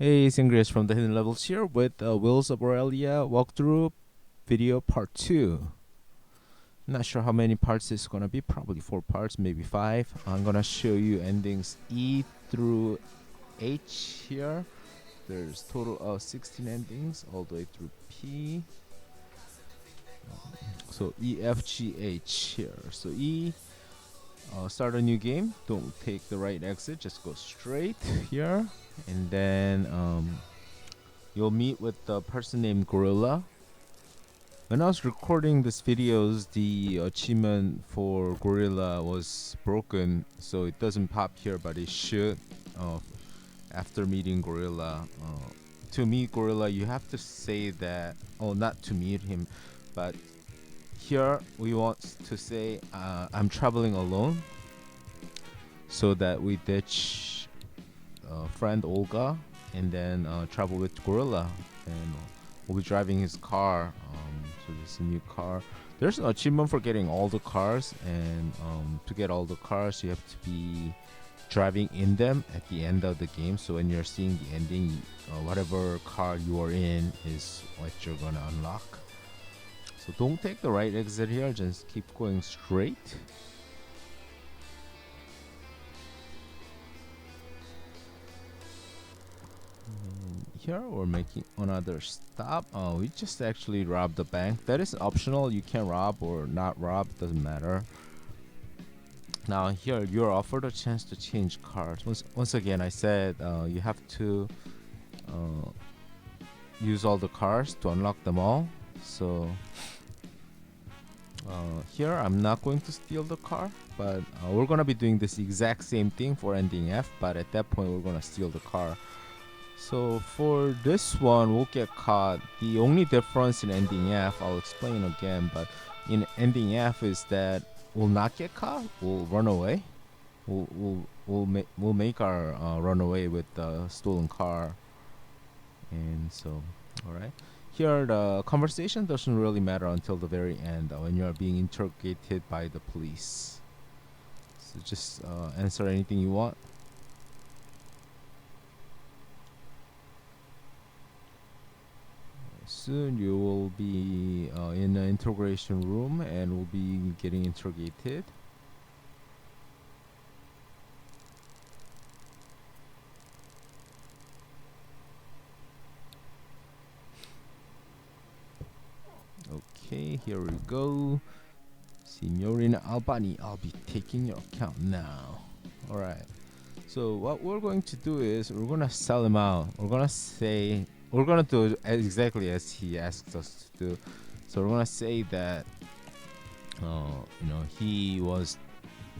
Hey, Sangriaz from the Hidden Levels here with Wheels of Aurelia walkthrough video part 2. Not sure how many parts it's gonna be, probably 4 parts, maybe 5. I'm gonna show you endings E through H here. There's total of 16 endings all the way through P. So E, F, G, H here. So E, start a new game. Don't take the right exit, just go straight here. And then you'll meet with the person named Gorilla. When I was recording this videos, the achievement for Gorilla was broken, so it doesn't pop here, but it should after meeting Gorilla. To meet Gorilla, you have to say that, not to meet him, but here we want to say, I'm traveling alone, so that we ditch friend Olga and then travel with Gorilla, and we'll be driving his car. So this is a new car. There's an achievement for getting all the cars, and to get all the cars you have to be driving in them at the end of the game. So when you're seeing the ending, whatever car you are in is what you're gonna unlock. So don't take the right exit here, just keep going straight. Here we're making another stop. We just actually robbed the bank. That is optional. You can rob or not rob, doesn't matter. Now here you're offered a chance to change cars. Once again, I said you have to use all the cars to unlock them all. So here I'm not going to steal the car, but we're gonna be doing this exact same thing for ending F, but at that point we're gonna steal the car. So for this one, we'll get caught. The only difference in ending F, I'll explain again, but in ending F is that we'll not get caught. We'll run away. We'll make our run away with the stolen car. And so, all right. Here, the conversation doesn't really matter until the very end when you're being interrogated by the police. So just answer anything you want. Soon you will be in an interrogation room and will be getting interrogated. Okay, here we go. Signorina Albani, I'll be taking your account now. Alright. So what we're going to do is we're gonna sell him out. We're gonna do exactly as he asked us to do. So we're gonna say that he was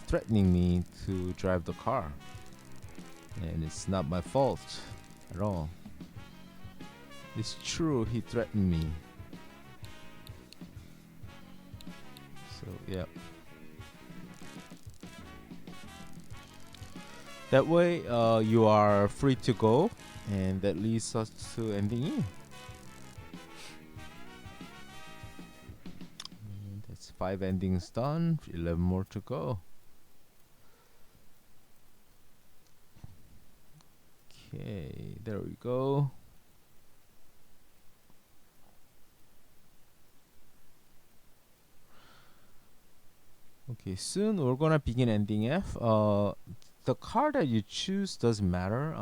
threatening me to drive the car, and it's not my fault at all. It's true, he threatened me. So yeah. That way you are free to go, and that leads us to ending E. And that's 5 endings done, 11 more to go. Okay, there we go. Okay, soon we're gonna begin ending F. The car that you choose doesn't matter.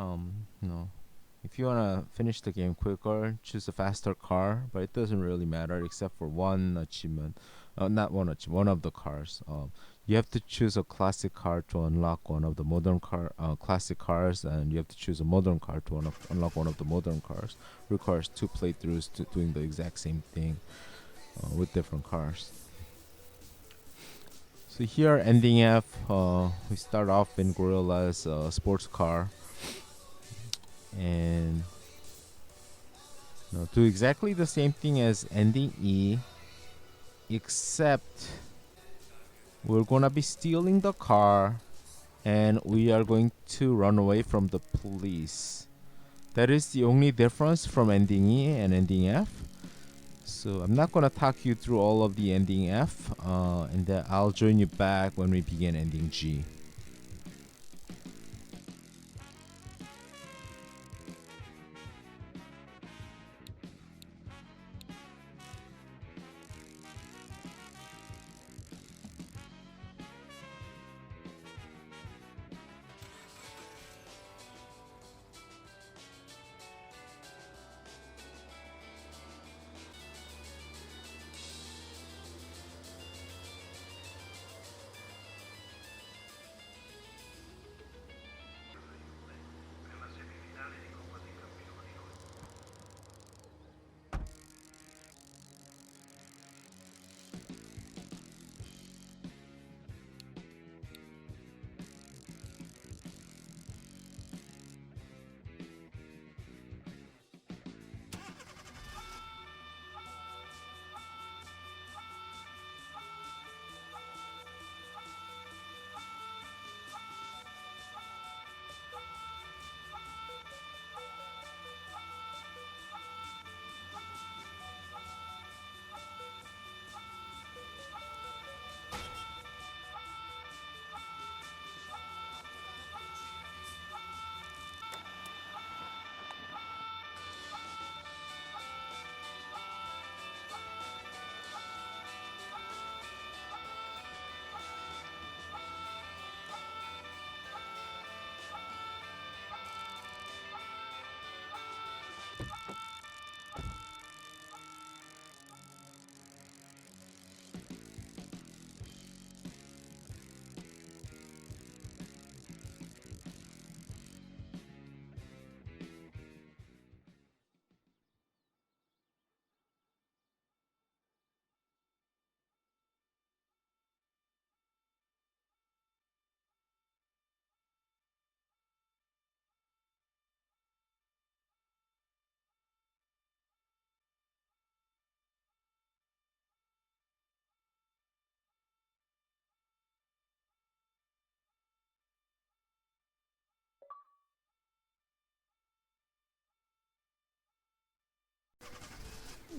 If you wanna finish the game quicker, choose a faster car, but it doesn't really matter except for one achievement. Not one achievement, one of the cars. You have to choose a classic car to unlock one of the modern classic cars, and you have to choose a modern car to unlock one of the modern cars. Requires 2 playthroughs to doing the exact same thing with different cars. So here, ending F, we start off in Gorilla's sports car, and do exactly the same thing as ending E, except we're gonna be stealing the car, and we are going to run away from the police. That is the only difference from ending E and ending F. So I'm not gonna talk you through all of the ending F, and then I'll join you back when we begin ending G.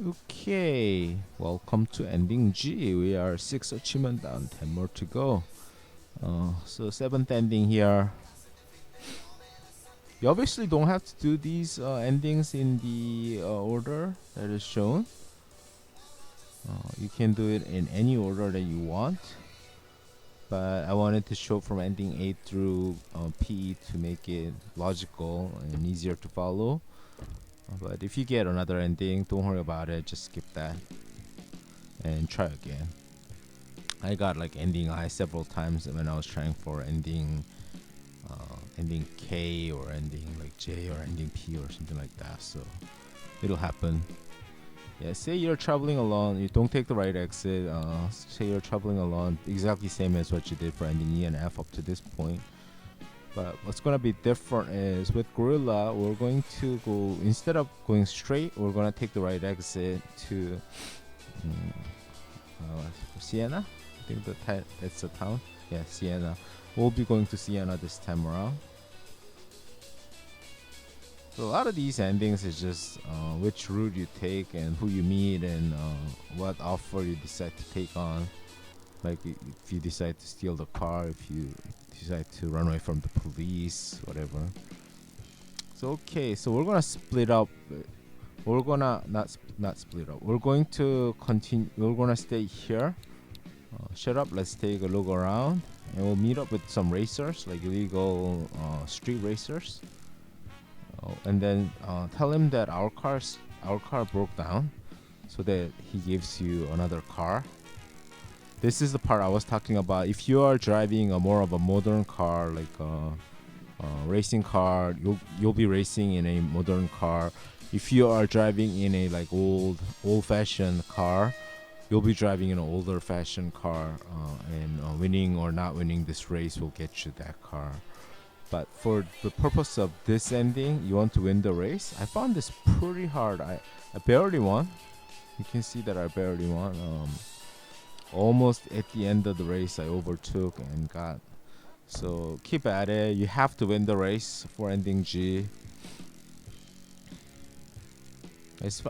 Okay, welcome to ending G. We are 6 achievement down, 10 more to go. So 7th ending here. You obviously don't have to do these endings in the order that is shown. You can do it in any order that you want. But I wanted to show from ending 8 through P to make it logical and easier to follow. But if you get another ending, don't worry about it. Just skip that and try again. I got like ending I several times when I was trying for ending K or ending like J or ending P or something like that. So it'll happen. Yeah, say you're traveling alone, you don't take the right exit. Say you're traveling alone, exactly same as what you did for ending E and F up to this point. But what's gonna be different is with Gorilla, we're going to go, instead of going straight, we're gonna take the right exit to Siena. I think that's the town. Yeah, Siena. We'll be going to Siena this time around. So a lot of these endings is just which route you take and who you meet and what offer you decide to take on. Like if you decide to steal the car, if you decide to run away from the police, whatever. So okay, so we're gonna split up. We're gonna not split up. We're going to continue. We're gonna stay here. Shut up. Let's take a look around, and we'll meet up with some racers, like illegal street racers. And then tell him that our car broke down, so that he gives you another car. This is the part I was talking about. If you are driving a more of a modern car, like a racing car, you'll be racing in a modern car. If you are driving in a like old-fashioned car, you'll be driving in an older-fashioned car, and winning or not winning this race will get you that car. But for the purpose of this ending, you want to win the race. I found this pretty hard. I barely won. You can see that I barely won. Almost at the end of the race, I overtook and got. So keep at it. You have to win the race for ending G.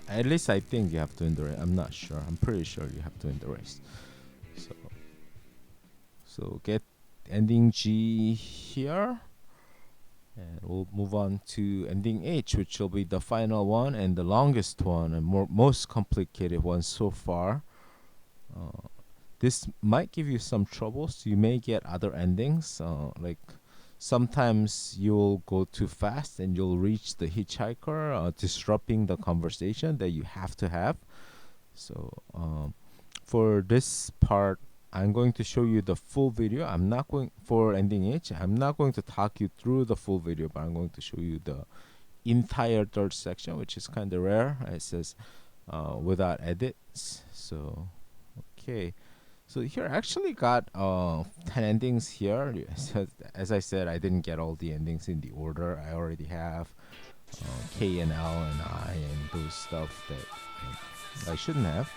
At least I think you have to win the race. I'm not sure. I'm pretty sure you have to win the race. So get ending G here. And we'll move on to ending H, which will be the final one and the longest one and most complicated one so far. This might give you some trouble, so you may get other endings. Like sometimes you'll go too fast and you'll reach the hitchhiker, disrupting the conversation that you have to have. So for this part, I'm going to show you the full video. I'm not going for ending H. I'm not going to talk you through the full video, but I'm going to show you the entire third section, which is kind of rare. It says without edits. So okay. So here I actually got 10 endings here. So as I said, I didn't get all the endings in the order. I already have K and L and I and those stuff that I shouldn't have.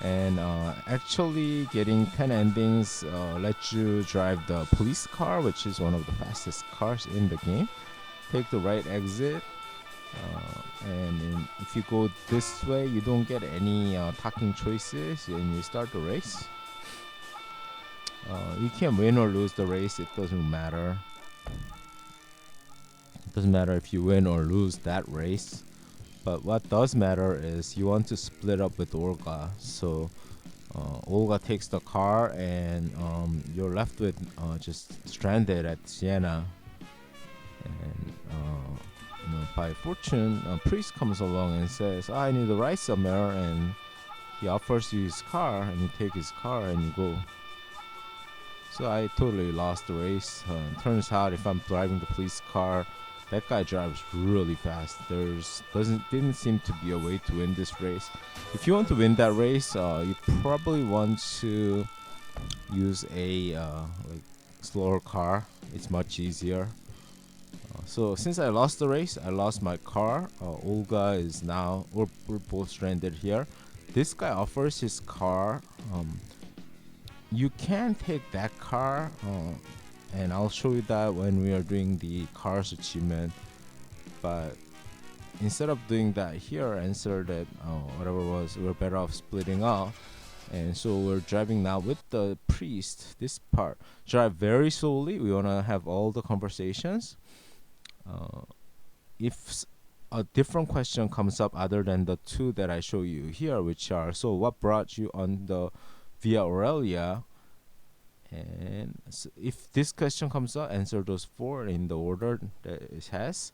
And actually getting 10 endings lets you drive the police car, which is one of the fastest cars in the game. Take the right exit, and if you go this way, you don't get any talking choices and you start the race. You can win or lose the race, it doesn't matter. It doesn't matter if you win or lose that race. But what does matter is you want to split up with Olga. So Olga takes the car and you're left with just stranded at Siena. And by fortune, a priest comes along and says, I need to ride somewhere, and he offers you his car, and you take his car and you go. So I totally lost the race. Turns out if I'm driving the police car, that guy drives really fast. Didn't seem to be a way to win this race. If you want to win that race, you probably want to use a like slower car. It's much easier. So since I lost the race, I lost my car. Olga is now we're both stranded here. This guy offers his car. You can take that car. And I'll show you that when we are doing the cars achievement. But instead of doing that here, answer that whatever was, we're better off splitting up. And so we're driving now with the priest. This part, drive very slowly. We want to have all the conversations. If a different question comes up other than the two that I show you here, which are, so what brought you on the Via Aurelia? And so if this question comes up, answer those four in the order that it has.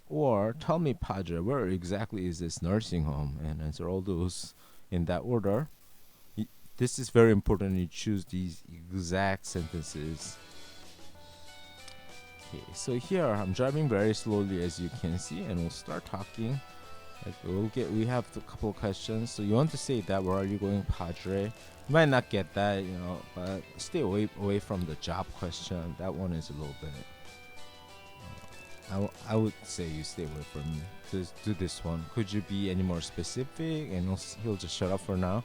Or tell me, Padre, where exactly is this nursing home? And answer all those in that order. This is very important. You choose these exact sentences. Okay, so here I'm driving very slowly, as you can see, and we'll start talking. Like we have a couple of questions. So you want to say that, where are you going, Padre? You might not get that, but stay away from the job question. That one is a little bit. I would say you stay away from. Just do this one. Could you be any more specific? And he'll just shut up for now.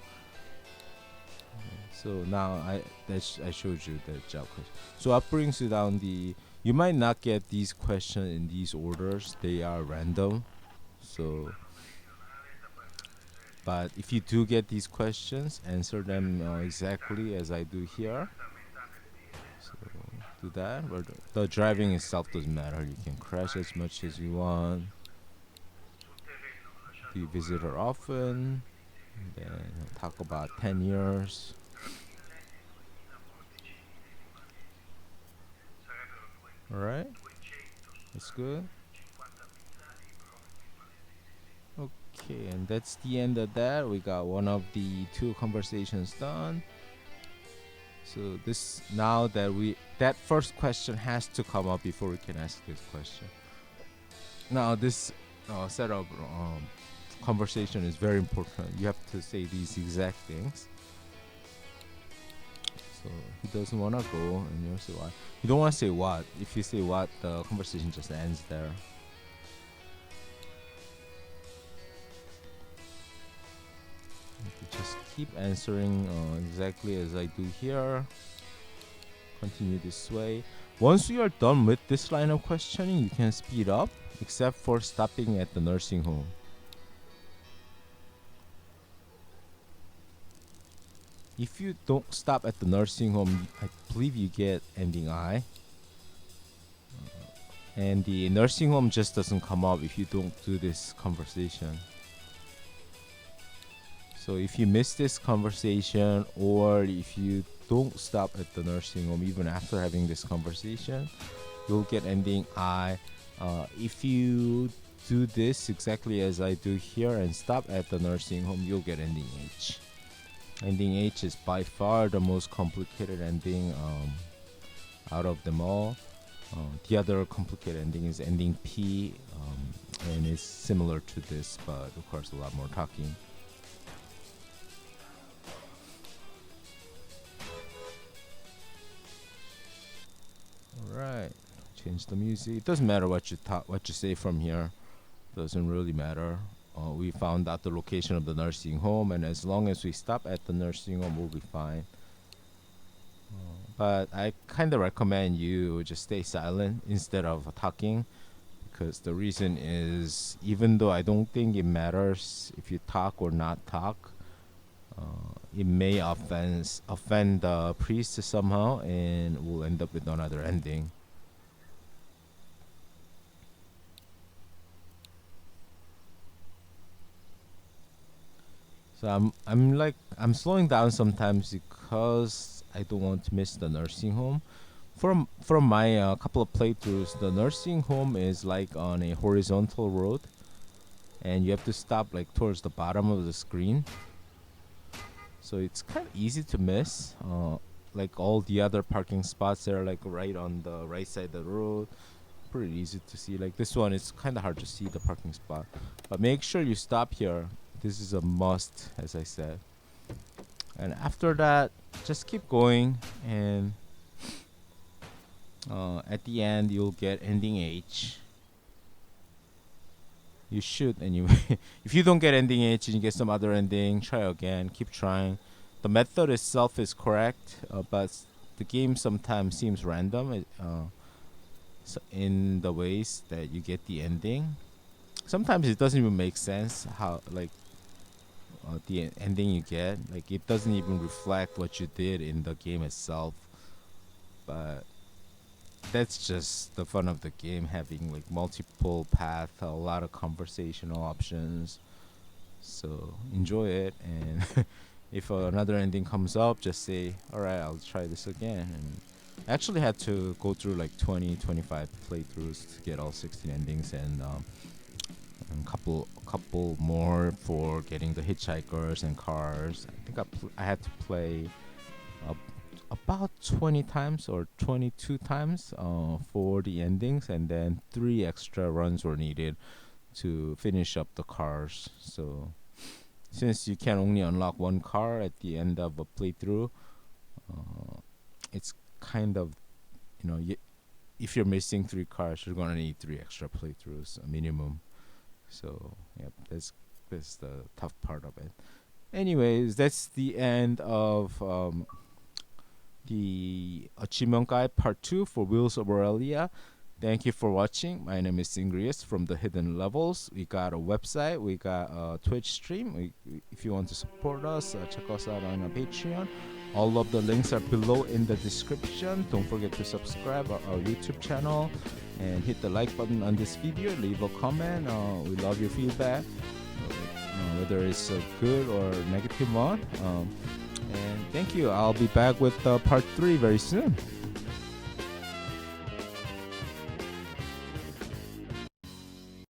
So now I showed you the job question. So what brings you down you might not get these questions in these orders. They are random. So, but if you do get these questions, answer them exactly as I do here. So do that. Where the driving itself doesn't matter. You can crash as much as you want. Do you visit her often? And then talk about 10 years. Alright, that's good. Okay, and that's the end of that. We got one of the two conversations done. So this, now that first question has to come up before we can ask this question. Now this set of conversation is very important. You have to say these exact things. So he doesn't want to go, and you say why. You don't want to say what. If you say what, the conversation just ends there. Just keep answering exactly as I do here. Continue this way. Once you are done with this line of questioning, you can speed up, except for stopping at the nursing home. If you don't stop at the nursing home, I believe you get ending I. And the nursing home just doesn't come up if you don't do this conversation. So if you miss this conversation, or if you don't stop at the nursing home even after having this conversation, you'll get ending I. If you do this exactly as I do here and stop at the nursing home, you'll get ending H. Ending H is by far the most complicated ending out of them all. The other complicated ending is ending P, and it's similar to this, but requires a lot more talking. Alright, change the music. It doesn't matter what you say from here. Doesn't really matter. We found out the location of the nursing home, and as long as we stop at the nursing home, we'll be fine. But I kind of recommend you just stay silent instead of talking, because the reason is, even though I don't think it matters if you talk or not talk, it may offend the priest somehow, and we'll end up with another ending. So I'm slowing down sometimes because I don't want to miss the nursing home. From my couple of playthroughs, the nursing home is like on a horizontal road, and you have to stop like towards the bottom of the screen. So it's kind of easy to miss. Like all the other parking spots are like right on the right side of the road. Pretty easy to see. Like this one, it's kind of hard to see the parking spot. But make sure you stop here. This is a must, as I said. And after that, just keep going, and at the end you'll get ending H. You should anyway. If you don't get ending H and you get some other ending, try again. Keep trying. The method itself is correct, but the game sometimes seems random in the ways that you get the ending. sometimes it doesn't even make sense how like the ending you get. Like it doesn't even reflect what you did in the game itself. But that's just the fun of the game, having like multiple paths, a lot of conversational options. So enjoy it, and if another ending comes up, just say, "All right, I'll try this again." And I actually had to go through like 20, 25 playthroughs to get all 16 endings, and couple more for getting the hitchhikers and cars. I think I had to play uh, about 20 times or 22 times for the endings, and then 3 extra runs were needed to finish up the cars. So since you can only unlock one car at the end of a playthrough, it's kind of, if you're missing 3 cars, you're gonna need 3 extra playthroughs, a minimum. So yep, that's the tough part of it. Anyways, that's the end of the Achievement Guide Part 2 for Wheels of Aurelia. Thank you for watching. My name is Sangriaz from the Hidden Levels. We got a website, we got a Twitch stream. If you want to support us, check us out on our Patreon. All of the links are below in the description. Don't forget to subscribe our YouTube channel and hit the like button on this video. Leave a comment. We love your feedback, whether it's a good or negative one. And thank you. I'll be back with part 3 very soon.